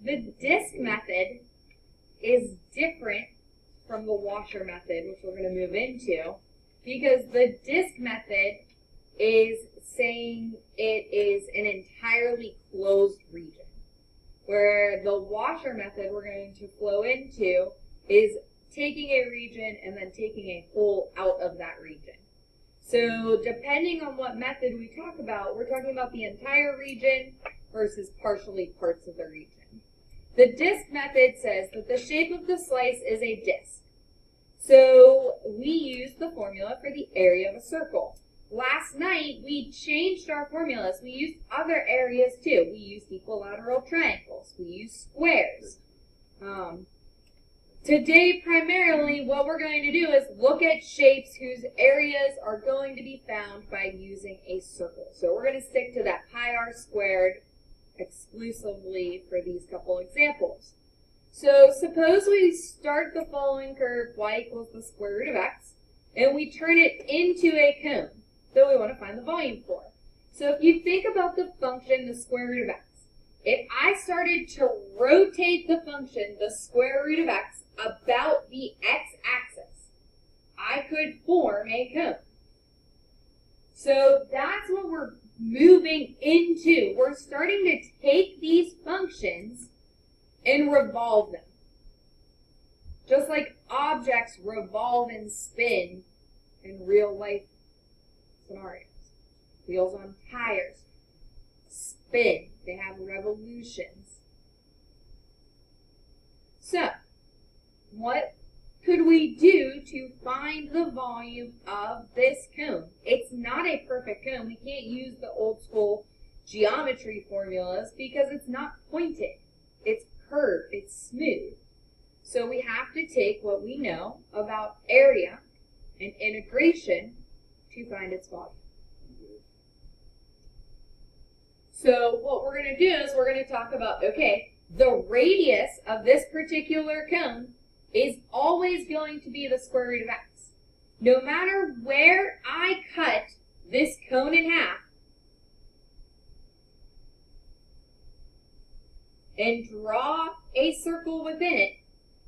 The disk method is different from the washer method, which we're going to move into, because the disk method is saying it is an entirely closed region, where the washer method we're going to flow into is taking a region and then taking a hole out of that region. So depending on what method we talk about, we're talking about the entire region versus partially parts of the region. The disk method says that the shape of the slice is a disk. So we use the formula for the area of a circle. Last night, we changed our formulas. We used other areas too. We used equilateral triangles. We used squares. Today, primarily, what we're going to do is look at shapes whose areas are going to be found by using a circle. So we're going to stick to that pi r squared exclusively for these couple examples. So suppose we start the following curve, y equals the square root of x, and we turn it into a cone that we want to find the volume for. So if you think about the function, the square root of x, if I started to rotate the function, the square root of x, about the x-axis, I could form a cone. So that's what we're moving into. We're starting to take these functions and revolve them. Just like objects revolve and spin in real life scenarios. Wheels on tires spin. They have revolutions. So, what could we do to find the volume of this cone? It's not a perfect cone. We can't use the old school geometry formulas because it's not pointed. It's curved. It's smooth. So we have to take what we know about area and integration to find its volume. So what we're going to do is we're going to talk about, okay, the radius of this particular cone is always going to be the square root of x. No matter where I cut this cone in half and draw a circle within it,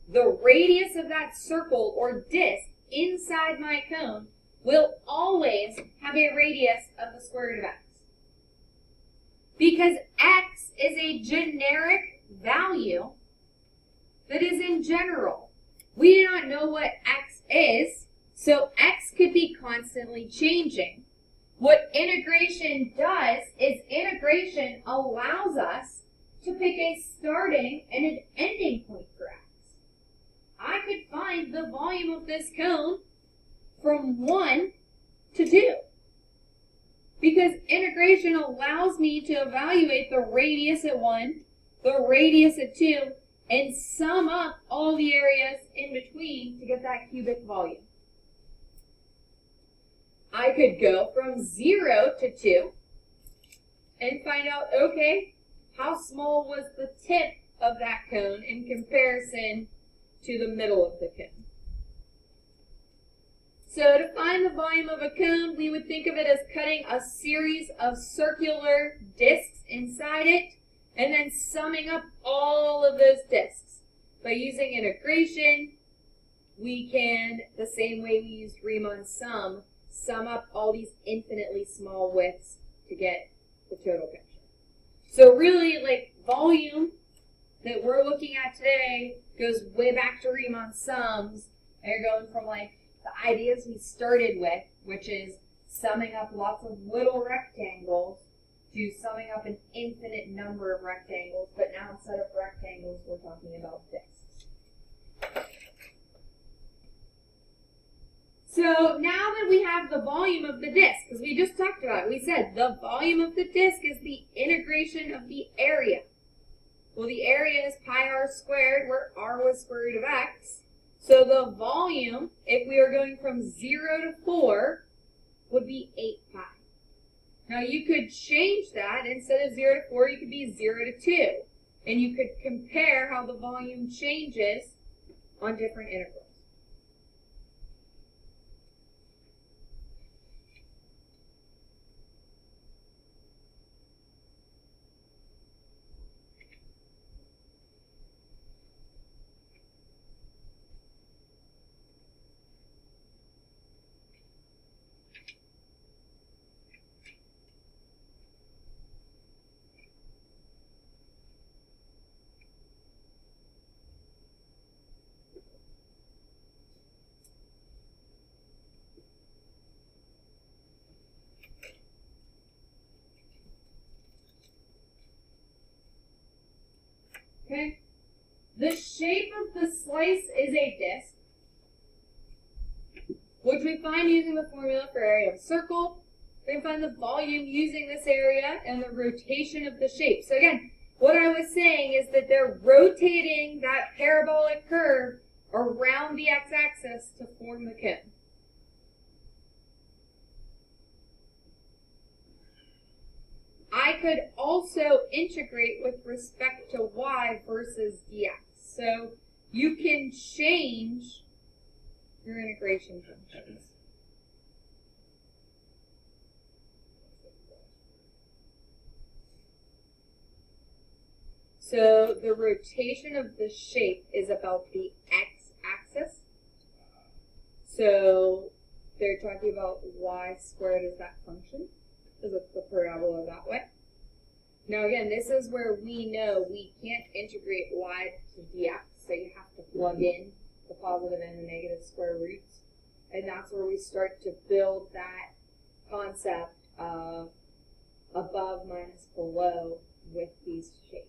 the radius of that circle or disk inside my cone will always have a radius of the square root of x. Because x is a generic value that is in general. We do not know what x is, so x could be constantly changing. What integration does is integration allows us to pick a starting and an ending point for x. I could find the volume of this cone from 1 to 2. Because integration allows me to evaluate the radius at 1, the radius at 2, and sum up all the areas in between to get that cubic volume. I could go from 0 to 2 and find out, okay, how small was the tip of that cone in comparison to the middle of the cone. So to find the volume of a cone, we would think of it as cutting a series of circular discs inside it and then summing up all of those discs. By using integration, we can, the same way we used Riemann sum up all these infinitely small widths to get the total picture. So really, like, volume that we're looking at today goes way back to Riemann sums, and you're going from, like, the ideas we started with, which is summing up lots of little rectangles, to summing up an infinite number of rectangles, but now instead of rectangles, we're talking about discs. So now that we have the volume of the disk, because we just talked about it, we said the volume of the disk is the integration of the area. Well, the area is pi r squared, where r was square root of x. So the volume, if we are going from 0 to 4, would be 8 pi. Now you could change that. Instead of 0 to 4, you could be 0 to 2. And you could compare how the volume changes on different intervals. Okay? The shape of the slice is a disc, which we find using the formula for area of a circle. We can find the volume using this area and the rotation of the shape. So again, what I was saying is that they're rotating that parabolic curve around the x-axis to form the cone. I could also integrate with respect to y versus dx. So you can change your integration functions. So the rotation of the shape is about the x-axis. So they're talking about y squared as that function, because it's the parabola that way. Now again, this is where we know we can't integrate y to dx, so you have to plug in the positive and the negative square roots. And that's where we start to build that concept of above minus below with these shapes.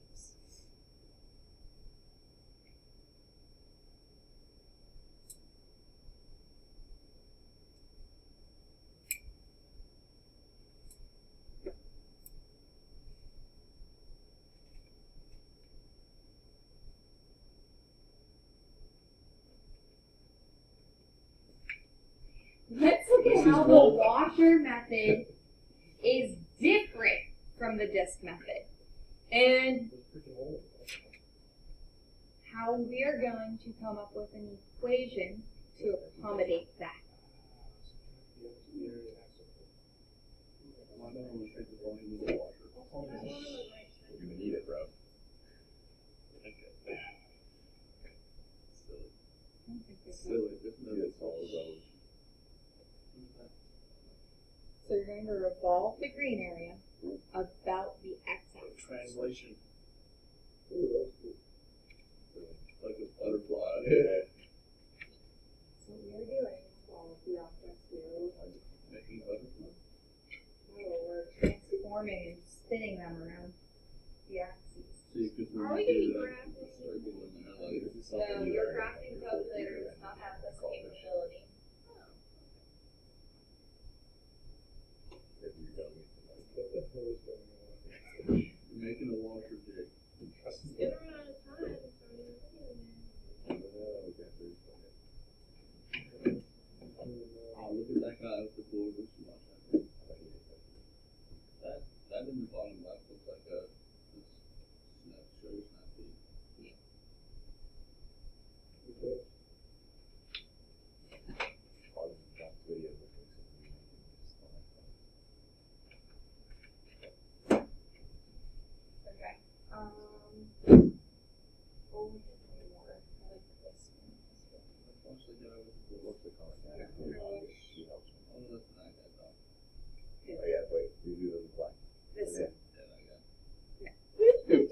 Let's look at how the washer method is different from the disc method and how we are going to come up with an equation to accommodate that. You need it, bro. Silly. So you're going to revolve the green area about the x-axis. Translation. Like a butterfly. Yeah. So what we're doing with all of the objects here. Making butterfly. No, we're transforming and spinning them around the axes. See, Are we going to be graphing? So your graphing calculator does not have this capability. You're making a washer jig. Never run out of time. Oh, look at that guy with the board. That in the bottom left looks like a snap show snap feed.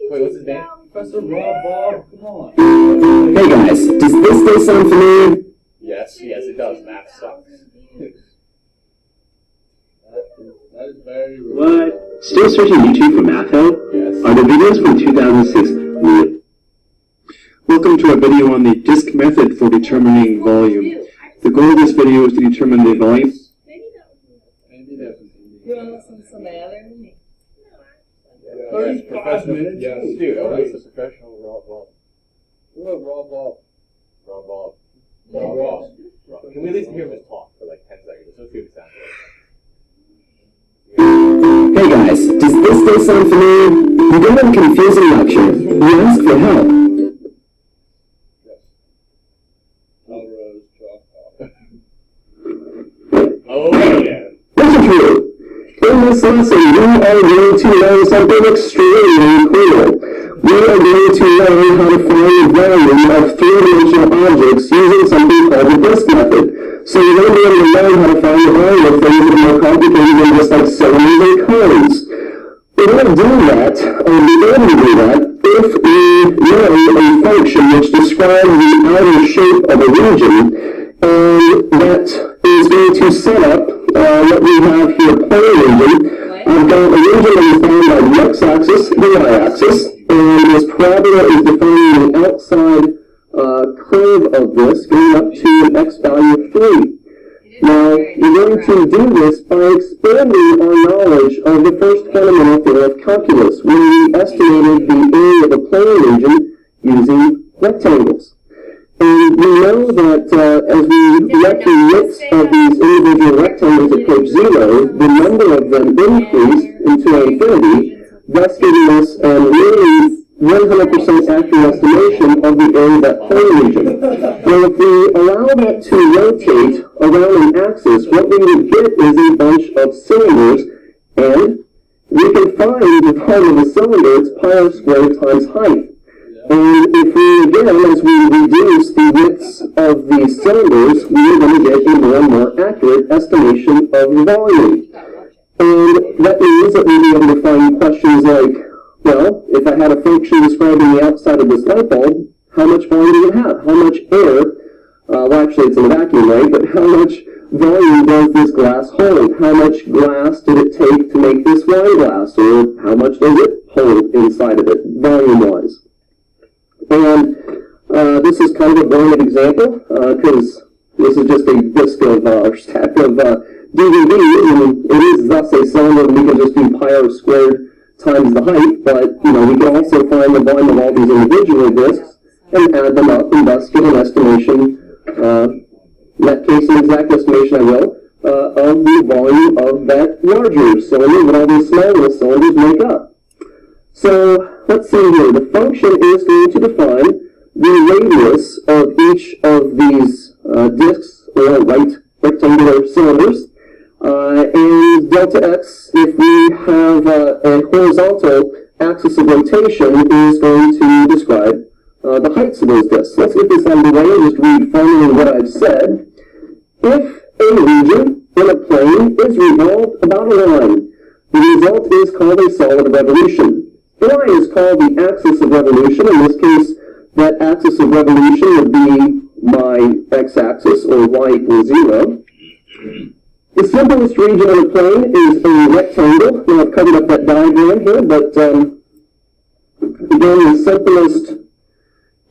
Wait, what's his name? Professor Rob Bob, come on. Hey guys, does this still sound familiar? Yes, it does. Math sucks. That is very rude. What? Still searching YouTube for math help? Yes. Are the videos from 2006 real? Welcome to our video on the disk method for determining volume. The goal of this video is to determine the volume. Maybe that's You want to listen to somebody other than me? 35 minutes? Yes, dude. Oh, he's a professional Rob Bob. What Rob Bob? Rob Bob. Rob Bob. Can we at least hear him talk for like 10 seconds? Let's see what it sounds like. Hey guys, does this still sound familiar? You get a confusing lecture. You ask for help. Yes. Melrose Chalk. Oh, yeah. Listen to it. In this lesson, we are going to learn something extremely cool. We are going to learn how to find the volume of three-dimensional objects using something called the disk method. So you're going to be able to learn how to find the volume of things that are more complicated than just like cylinders and cones. We're going to do that, or be able to do that, if we know a function which describes the outer shape of a region, and that is going to set up what we have here, polar region. I've got a region that is bound by the x-axis, the y-axis, and and this parabola is defining the outside curve of this going up to an x value of 3. Now, we're going to do this by expanding our knowledge of the first fundamental theorem of calculus, when we estimated the area of a plane region using rectangles. And we know that as we let the widths of these individual rectangles approach 0, the number of them increase into infinity, thus giving us a really 100% accurate estimation of the area of that plane region. Now, if we allow that to rotate around an axis, what we would get is a bunch of cylinders, and we can find the volume of the cylinder, it's pi r squared times height. And if we, again, as we reduce the widths of these cylinders, we are going to get a more and more accurate estimation of the volume. And that means that we'll be able to find questions like, well, if I had a function describing the outside of this light bulb, how much volume do it have? How much air, well actually it's in a vacuum, right? But how much volume does this glass hold? How much glass did it take to make this wine glass? Or how much does it hold inside of it, volume-wise? And this is kind of a blended example, because this is just a disk of, or stack of DVDs, and it is thus a cylinder, and we can just do pi r squared times the height, but, you know, we can also find the volume of all these individual disks and add them up and thus get an estimation, in that case an exact estimation I will, of the volume of that larger cylinder that all these smaller cylinders make up. So, let's see here, the function is going to define the radius of each of these disks, or rectangular cylinders, and delta x, if we have a horizontal axis of rotation, is going to describe the heights of those disks. Let's get this out of the way and just read finally what I've said. If a region in a plane is revolved about a line, the result is called a solid of revolution. The line is called the axis of revolution. In this case, that axis of revolution would be my x-axis, or y equals 0. The simplest region on the plane is a rectangle. Now, I've covered up that diagram here, but again, the simplest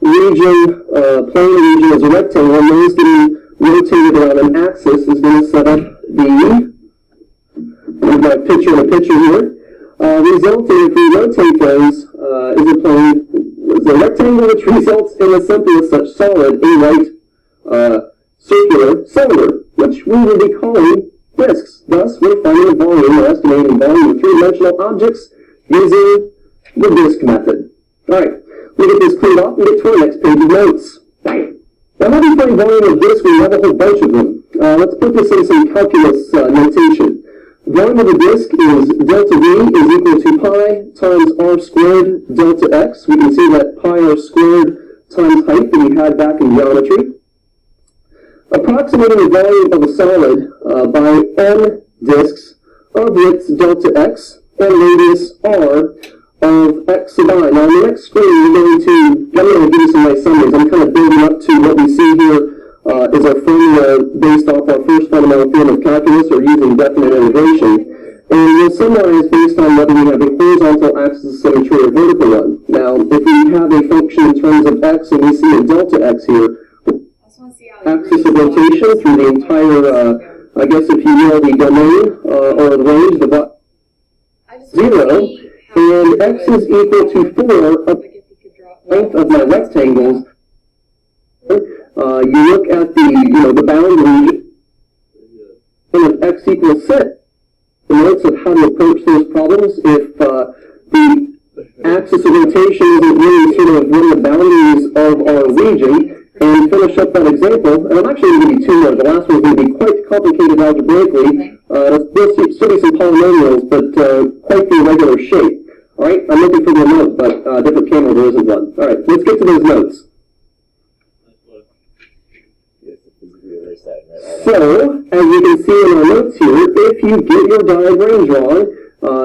region, plane region is a rectangle, and those getting rotated around an axis is going to set up the, I've got a picture and a picture here. Resulting, if we rotate those, is a plane, is a rectangle which results in a simplest such solid, a right circular cylinder, which we will be calling disks. Thus, we're finding the volume, or estimating the volume of three-dimensional objects using the disk method. Alright, we'll get this cleared off and get to our next page of notes. Now, how do you find volume of disk? We have a whole bunch of them. Let's put this in some calculus notation. Volume of the disk is delta V is equal to pi times r squared delta x. We can see that pi r squared times height that we had back in geometry. Approximating the volume of a solid by n disks of width delta x and radius r of x sub I. Now, on the next screen, I'm going to give you some nice summaries. I'm kind of building up to what we see here is our formula based off our first fundamental theorem of calculus, or using definite integration. And we'll summarize based on whether we have a horizontal axis of symmetry or vertical one. Now, if we have a function in terms of x and we see a delta x here, axis of rotation through the entire, I guess if you will, the domain, or the range, the 0, and x is equal to 4 of the length of my rectangles. You look at the, the boundary of x equals 6. The notes of how to approach those problems if the axis of rotation isn't really sort of one of the boundaries of our region. And finish up that example, and I'm actually going to give you two more. The last one's going to be quite complicated algebraically. There'll still be some polynomials, but quite the irregular shape. Alright, I'm looking for the note, but different camera, there isn't one. Alright, let's get to those notes. So, as you can see in our notes here, if you get your diagram drawn,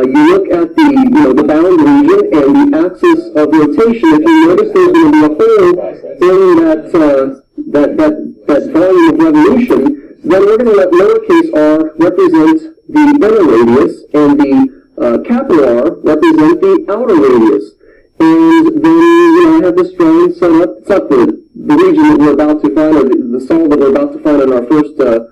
you look at the bound region and the axis of rotation. If you notice there's going to be a hole in that volume of revolution, then we're going to let lowercase r represent the inner radius and the capital R represent the outer radius. And then I have this drawing set up. It's not the region that we're about to find, or the solid that we're about to find in our first, or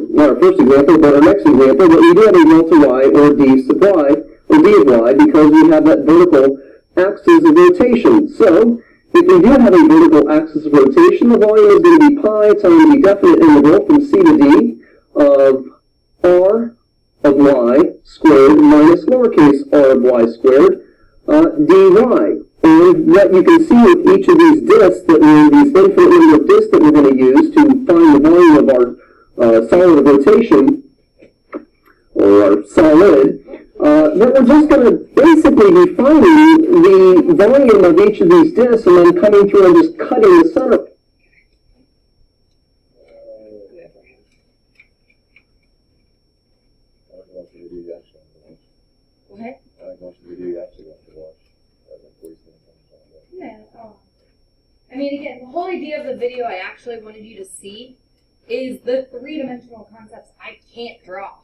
not our first example, but our next example. But we do have a delta y or d sub y, or d of y, because we have that vertical axis of rotation. So if we do have a vertical axis of rotation, the volume is going to be pi times the definite integral from c to d of r of y squared minus lowercase r of y squared dy. And what you can see with each of these disks, that these infinite number of disks that we're going to use to find the volume of our solid of rotation, or our solid, that we're just going to basically be finding the volume of each of these disks and then coming through and just cutting the center. What? Yeah. Oh. I mean, again, the whole idea of the video I actually wanted you to see is the three-dimensional concepts I can't draw.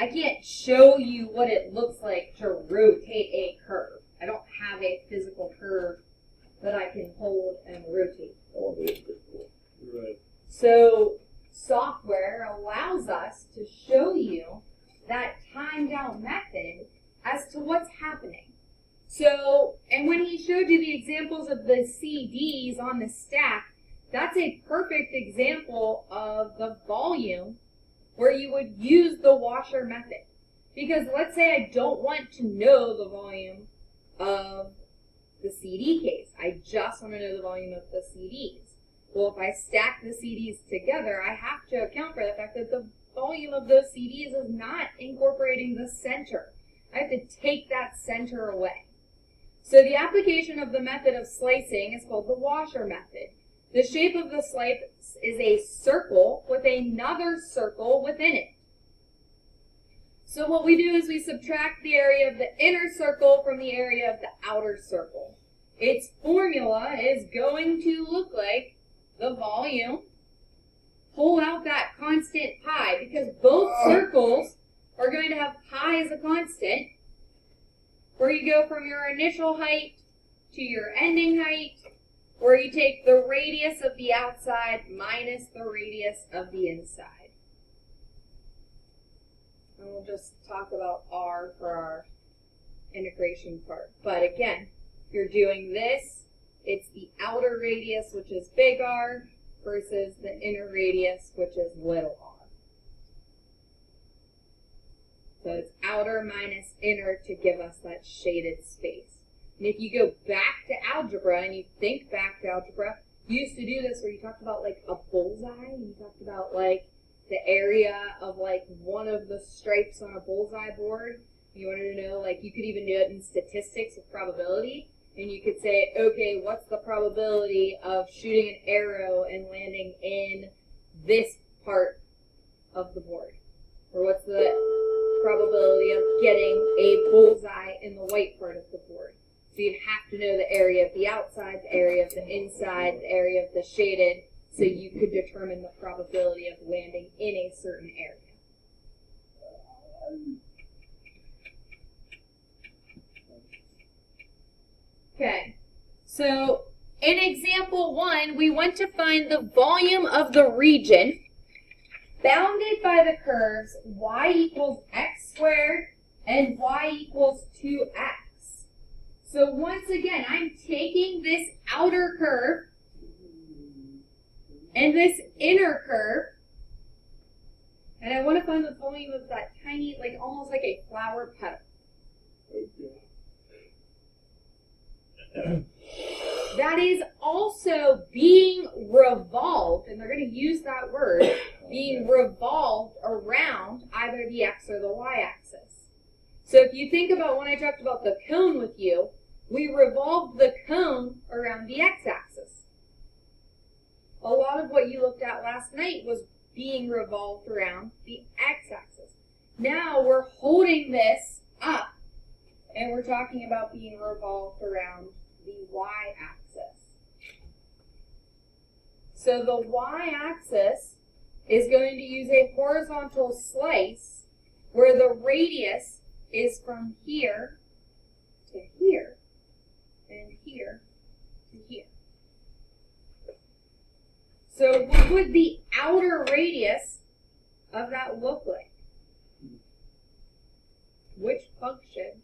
I can't show you what it looks like to rotate a curve. I don't have a physical curve that I can hold and rotate. Right. So software allows us to show you that timed-out method as to what's happening. So, and when he showed you the examples of the CDs on the stack, that's a perfect example of the volume where you would use the washer method. Because let's say I don't want to know the volume of the CD case. I just want to know the volume of the CDs. Well, if I stack the CDs together, I have to account for the fact that the volume of those CDs is not incorporating the center. I have to take that center away. So the application of the method of slicing is called the washer method. The shape of the slice is a circle with another circle within it. So what we do is we subtract the area of the inner circle from the area of the outer circle. Its formula is going to look like the volume. Pull out that constant pi, because both circles are going to have pi as a constant, where you go from your initial height to your ending height, where you take the radius of the outside minus the radius of the inside. And we'll just talk about r for our integration part. But again, if you're doing this, it's the outer radius, which is big R, versus the inner radius, which is little r. So it's outer minus inner to give us that shaded space. And if you go back to algebra and you think back to algebra, you used to do this where you talked about like a bullseye, and you talked about like the area of like one of the stripes on a bullseye board. You wanted to know, like, you could even do it in statistics with probability, and you could say, okay, what's the probability of shooting an arrow and landing in this part of the board? Or what's the probability of getting a bullseye in the white part of the board? So you'd have to know the area of the outside, the area of the inside, the area of the shaded, so you could determine the probability of landing in a certain area. Okay, so in example 1, we want to find the volume of the region bounded by the curves y equals x squared and y equals 2x. So once again, I'm taking this outer curve and this inner curve, and I want to find the volume of that tiny, like almost like a flower petal. That is also being revolved, and they're going to use that word, being revolved around either the x or the y-axis. So if you think about when I talked about the cone with you, we revolved the cone around the x-axis. A lot of what you looked at last night was being revolved around the x-axis. Now we're holding this up, and we're talking about being revolved around the y-axis. So the y-axis is going to use a horizontal slice where the radius is from here to here. And here to here. So what would the outer radius of that look like? Which function?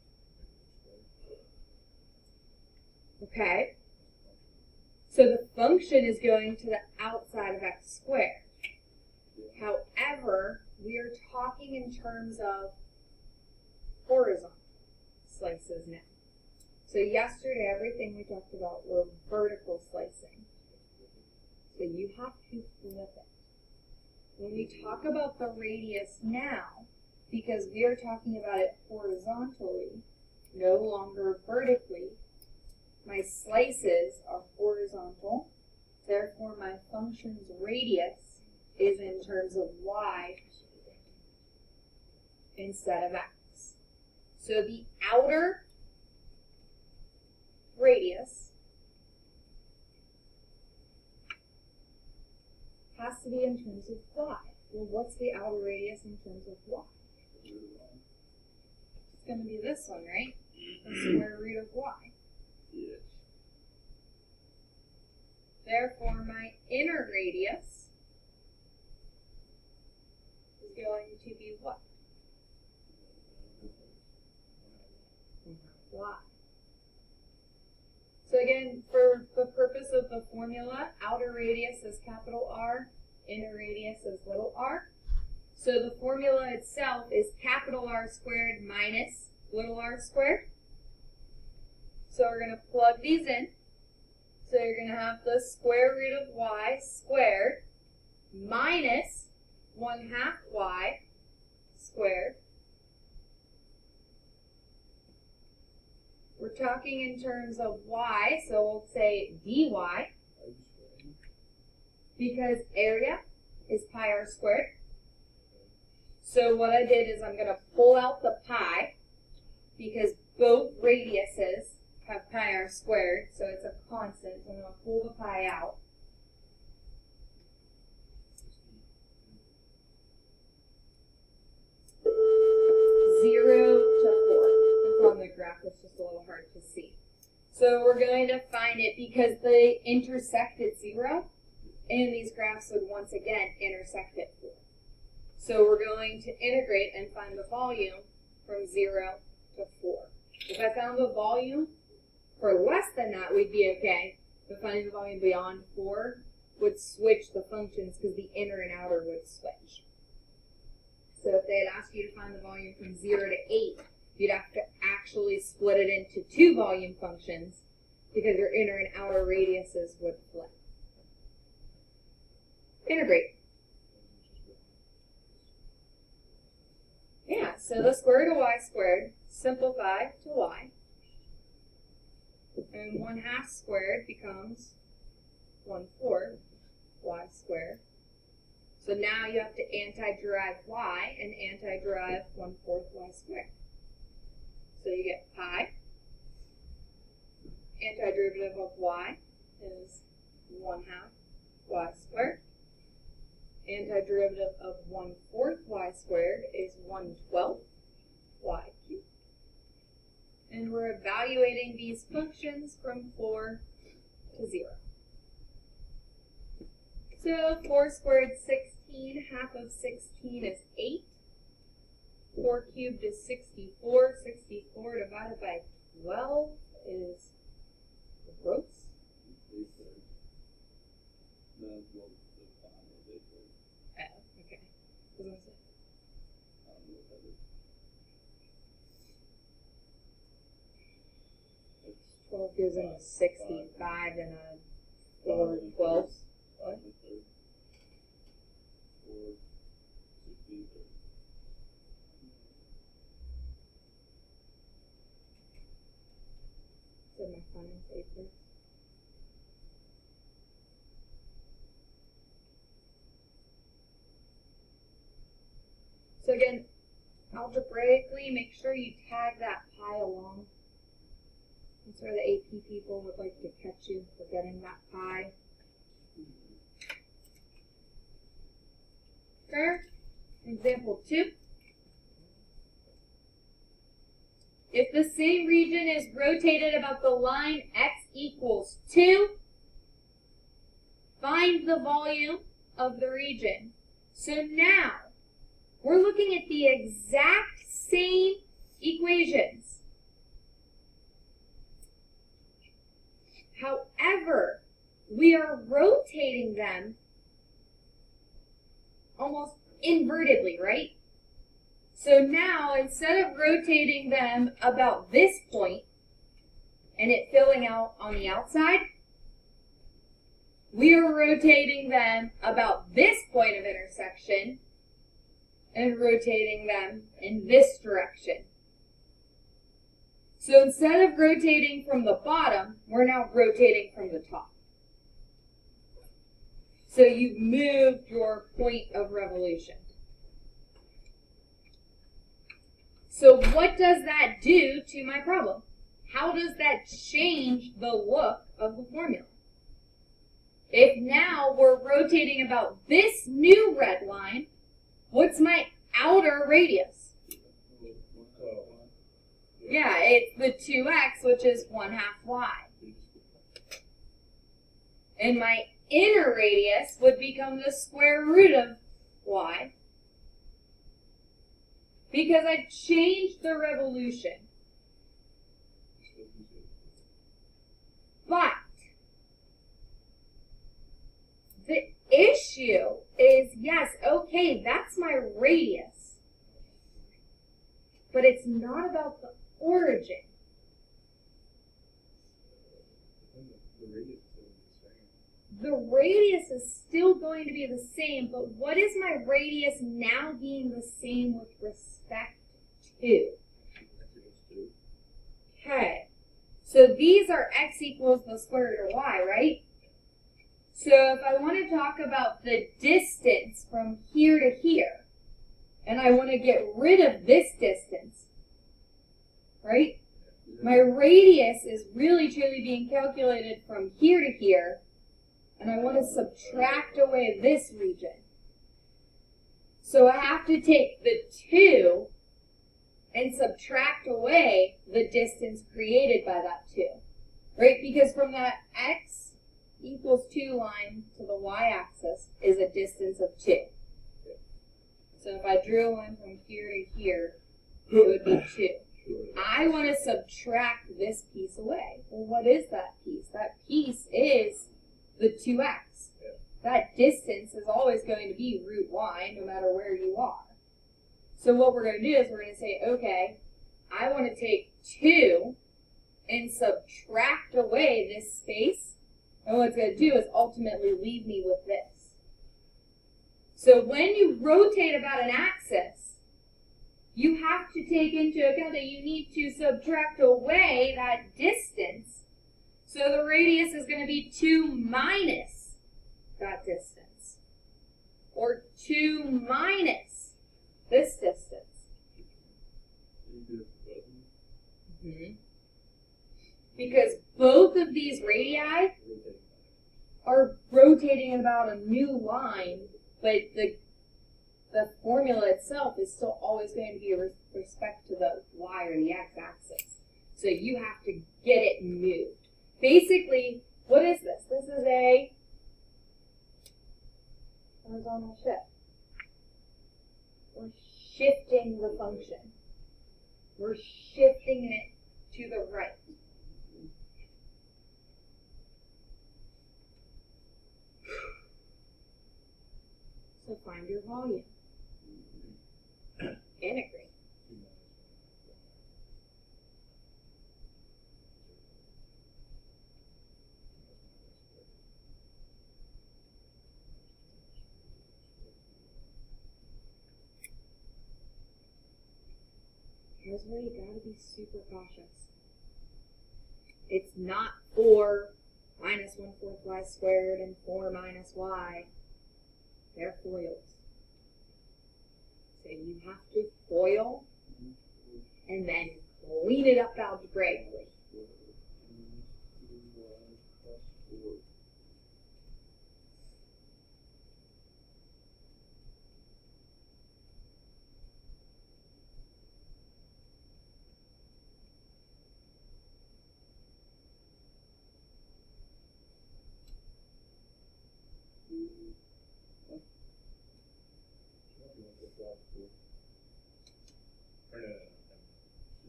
Okay. So the function is going to the outside of x squared. However, we are talking in terms of horizontal slices now. So yesterday, everything we talked about were vertical slicing. So you have to flip it. When we talk about the radius now, because we are talking about it horizontally, no longer vertically, my slices are horizontal, therefore my function's radius is in terms of y instead of x. So the outer radius has to be in terms of y. Well, what's the outer radius in terms of y? It's going to be this one, right? The square root of y. Yes. Therefore, my inner radius is going to be what? Y. So again, for the purpose of the formula, outer radius is capital R, inner radius is little r. So the formula itself is capital R squared minus little r squared. So we're going to plug these in. So you're going to have the square root of y squared minus 1/2 y squared. We're talking in terms of y, so we'll say dy, because area is pi r squared. So what I did is I'm going to pull out the pi, because both radiuses have pi r squared, so it's a constant. So I'm going to pull the pi out. Zero to 4. It's on the graph, it's just a little hard to see. So we're going to find it because they intersect at 0, and these graphs would once again intersect at 4. So we're going to integrate and find the volume from 0 to 4. If I found the volume for less than that, we'd be okay. But finding the volume beyond 4 would switch the functions because the inner and outer would switch. So if they had asked you to find the volume from 0 to 8, you'd have to actually split it into 2 volume functions because your inner and outer radiuses would flip. Integrate. Yeah, so the square root of y squared, simplify to y. And 1/2 squared becomes 1/4 y squared. So now you have to antiderive y and antiderive 1/4 y squared. So you get pi. Antiderivative of y is 1/2 y squared. Antiderivative of 1/4 y squared is 1/12 y cubed. And we're evaluating these functions from 4 to 0. So 4 squared 16, half of 16 is 8. 4 cubed is 64. 64 divided by 12 is gross. No, well, the final is 8/3. Oh, okay. What was I saying? I don't know what that is. It's 12 goes into 65 and a 4 12s. What? 1/3. 4, 16/3. So my finals 8/3. So again, algebraically, make sure you tag that pi along. That's where the AP people would like to catch you for getting that pi. Okay. Example 2. if the same region is rotated about the line x equals 2, find the volume of the region. So now, we're looking at the exact same equations. However, we are rotating them almost invertedly, right? So now, instead of rotating them about this point and it filling out on the outside, we are rotating them about this point of intersection and rotating them in this direction. So instead of rotating from the bottom, we're now rotating from the top. So you've moved your point of revolution. So what does that do to my problem? How does that change the look of the formula? If now we're rotating about this new red line, what's my outer radius? Yeah, it's the 2x, which is 1/2 y. And my inner radius would become the square root of y, because I've changed the revolution. But the issue is, yes, okay, that's my radius, but it's not about the origin. The radius is still going to be the same, but what is my radius now being the same with respect to? Okay, so these are x equals the square root of y, right? So if I want to talk about the distance from here to here, and I want to get rid of this distance, right? My radius is really truly being calculated from here to here, and I want to subtract away this region. So I have to take the 2 and subtract away the distance created by that 2, right? Because from that x equals 2 line to the y-axis is a distance of 2. So if I drew a line from here to here, it would be 2. I want to subtract this piece away. Well, what is that piece? That piece is the 2x. That distance is always going to be root y no matter where you are. So what we're going to do is we're going to say, okay, I want to take 2 and subtract away this space. And what it's going to do is ultimately leave me with this. So when you rotate about an axis, you have to take into account that you need to subtract away that distance. So the radius is going to be 2 minus that distance, or 2 minus this distance. Because both of these radii are rotating about a new line, but the formula itself is still always going to be with respect to the y or the x-axis. So you have to get it moved. Basically, what is this? This is a horizontal shift. We're shifting the function. We're shifting it to the right. So find your volume. Integrate. Here's where you gotta be super cautious. It's not 4 minus 1/4 y squared and 4 minus y. They're foils. So you have to foil and then clean it up algebraically.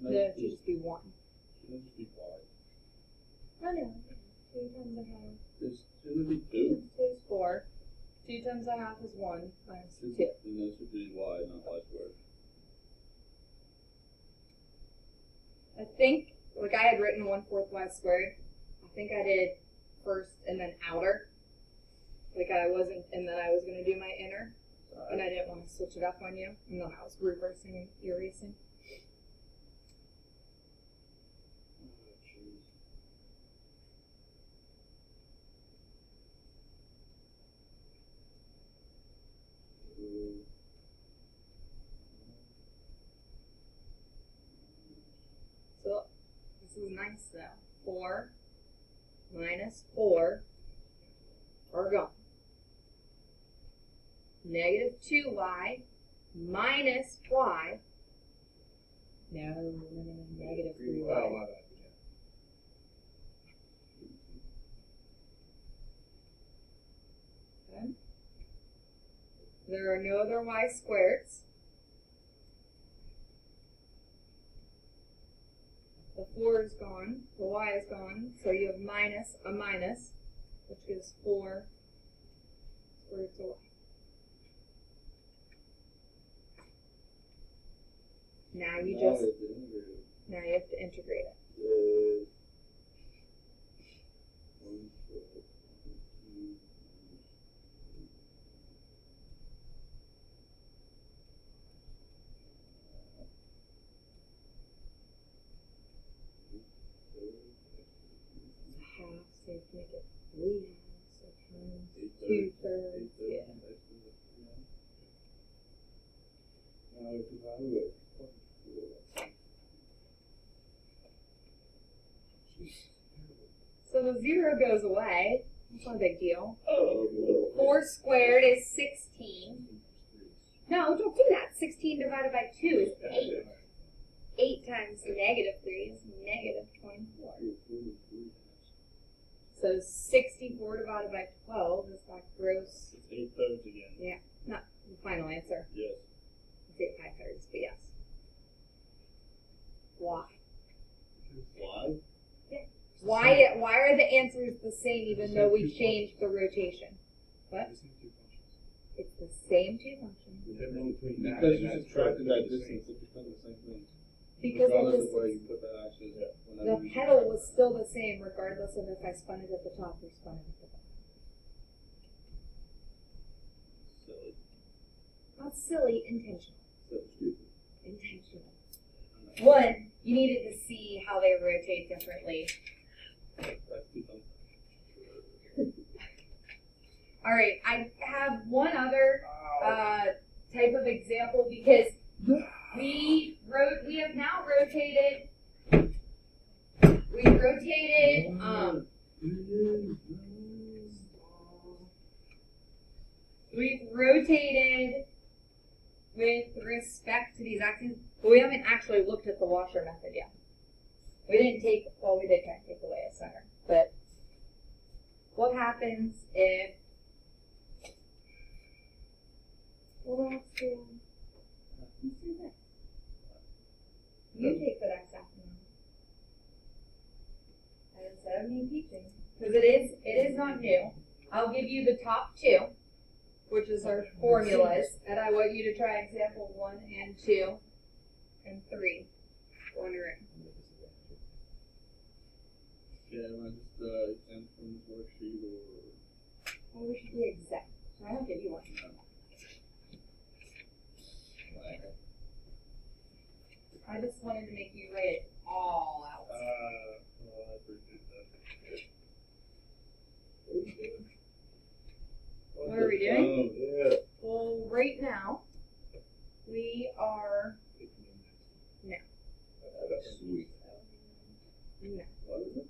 No, it should just be 1. Shouldn't it just be wide? No, no. 2 times a half. Shouldn't it be 2? 2 is 4. 2 times a half is 1 minus 2. Then it should be y, not y squared. I think, like I had written 1/4 y squared. I think I did first and then outer. Like I wasn't, and then I was going to do my inner. And I didn't want to switch it up on you. And then I was reversing and erasing. Oh, jeez. So this is nice though. 4 minus 4 are gone. Negative 2y minus y. No, negative 3y. Oh, my bad. Okay. There are no other y squareds. The 4 is gone, the y is gone, so you have minus a minus, which gives 4 square roots of y. Now you just, now you have to integrate it. It's a half, so you have to make it 3 halves, so times 2/3, yeah. Now we can value it. So the 0 goes away. That's not a big deal. Oh, 4 squared is 16. No, don't do that. 16 divided by 2 is 8. 8 times negative 3 is negative 24. So 64 divided by 12 is that gross. It's 8/3 again. Yeah, not the final answer. Yes. It's 8 5/3, but yes. Why? Why? Why are the answers the same even though we changed the rotation? What? It's the same 2 functions. Because you subtracted that distance, it becomes the same thing. Because Regardless of of where this, you put that axis, the whenever you- pedal was still the same regardless of if I spun it at the top or spun it at the bottom. Silly. Not silly, intentional. So stupid. Intentional. One, you needed to see how they rotate differently. That's 2 thumbs. All right, I have one other type of example because we have now rotated. We've rotated. We've rotated with respect to these axes, but we haven't actually looked at the washer method yet. We didn't take, well, we did kind of take away a center, but what happens if, well, let's do this. You take the next afternoon. And instead of me teaching, because it is not new, I'll give you the top 2, which is our formulas, and I want you to try example 1 and 2 and 3 on your own. Yeah, am I just exempt from this worksheet or? Well, we should be exact, so I don't give you one. I just wanted to make you write it all out. Well, I appreciate that. What are we doing? Yeah. Well, right now, we are, That's sweet. no. What is it?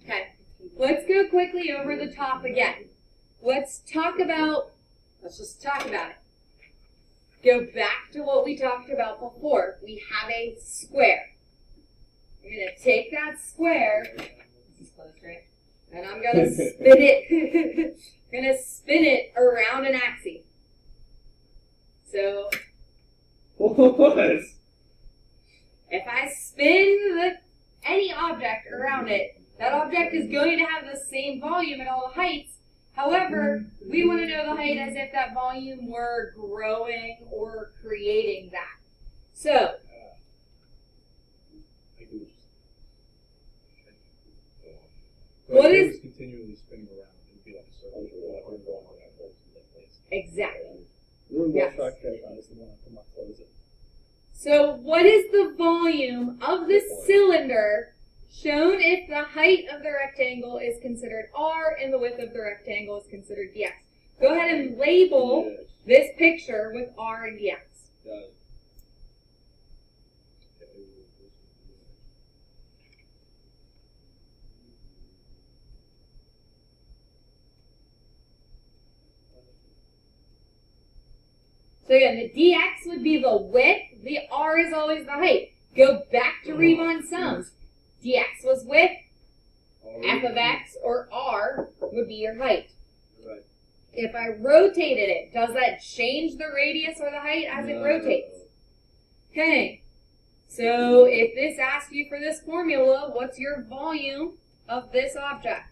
Okay, let's go quickly over the top again. Let's just talk about it. Go back to what we talked about before. We have a square. I'm going to take that square, this is close, right? And I'm I'm gonna spin it. Gonna spin it around an axis. So What? if I spin any object around it, that object is going to have the same volume at all the heights. However, we want to know the height as if that volume were growing or creating that. So what is continually spinning around? It would be like a circle. exactly? Really Yes. is the one I come up close it. So what is the volume of the cylinder shown if the height of the rectangle is considered r and the width of the rectangle is considered dx? Go ahead and label Yes. this picture with r and dx. Got it. So again, the dx would be the width, the r is always the height. Go back to Riemann sums. Dx was width, f of x or r would be your height. Right. If I rotated it, does that change the radius or the height as it rotates? Okay. So if this asks you for this formula, what's your volume of this object?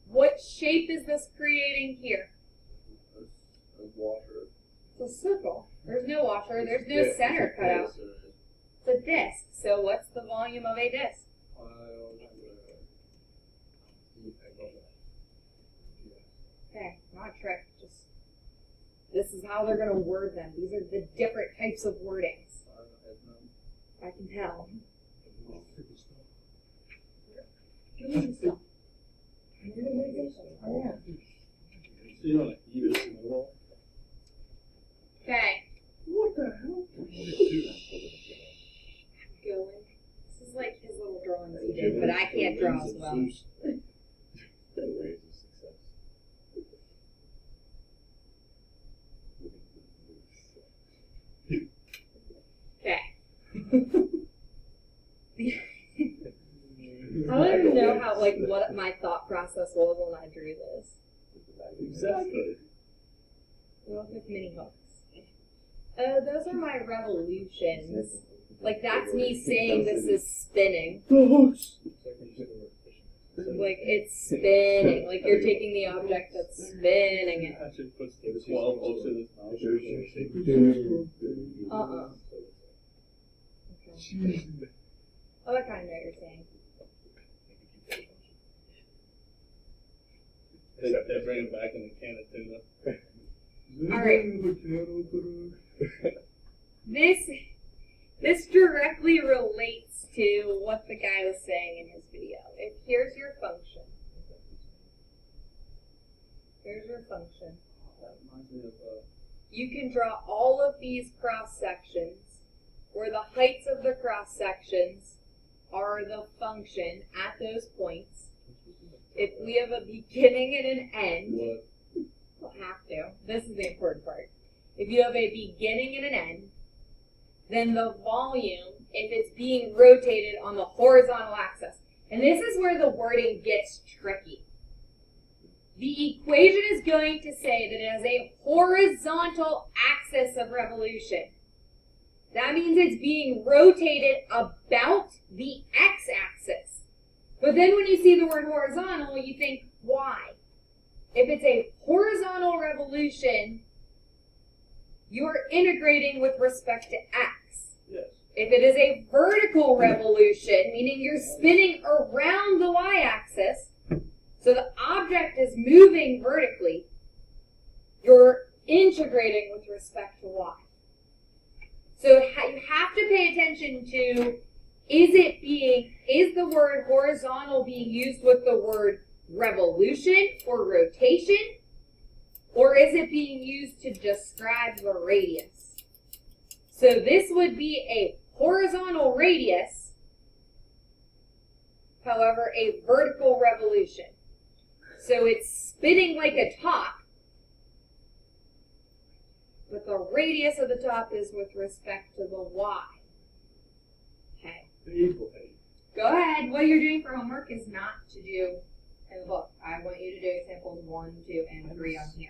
What shape is this creating here? A washer. It's a circle. There's no washer. There's no center cut out. It's a disc. So what's the volume of a disc? Okay, not a trick. Just this is how they're going to word them. These are the different types of wordings. I can tell. You know, like you just know. Okay. What the hell? Going. This is like his little drawings he did, but I can't draw as well. Okay. I don't even know how, like, what my thought process was when I drew this. Exactly. They look like mini hooks. Those are my revolutions. Like, that's me saying this is spinning. Like, it's spinning. Like, you're taking the object that's spinning it. I should put 12 close to this Uh-uh. Okay. Oh, I kind of know what you're saying. They bring it back in the can of tuna. Alright. This directly relates to what the guy was saying in his video. If here's your function. Here's your function. That reminds me of You can draw all of these cross sections where the heights of the cross sections are the function at those points. If we have a beginning and an end, what? you don't have to. This is the important part. If you have a beginning and an end, then the volume, if it's being rotated on the horizontal axis, and this is where the wording gets tricky. The equation is going to say that it has a horizontal axis of revolution. That means it's being rotated about the x-axis. But then when you see the word horizontal, you think, why? If it's a horizontal revolution, you're integrating with respect to x. Yes. If it is a vertical revolution, meaning you're spinning around the y-axis, so the object is moving vertically, you're integrating with respect to y. So you have to pay attention to, is the word horizontal being used with the word revolution or rotation? Or is it being used to describe the radius? So this would be a horizontal radius, however, a vertical revolution. So it's spinning like a top, but the radius of the top is with respect to the y. Okay. The equal height. Go ahead. What you're doing for homework is not to do in the book. I want you to do examples 1, 2, and 3 on here.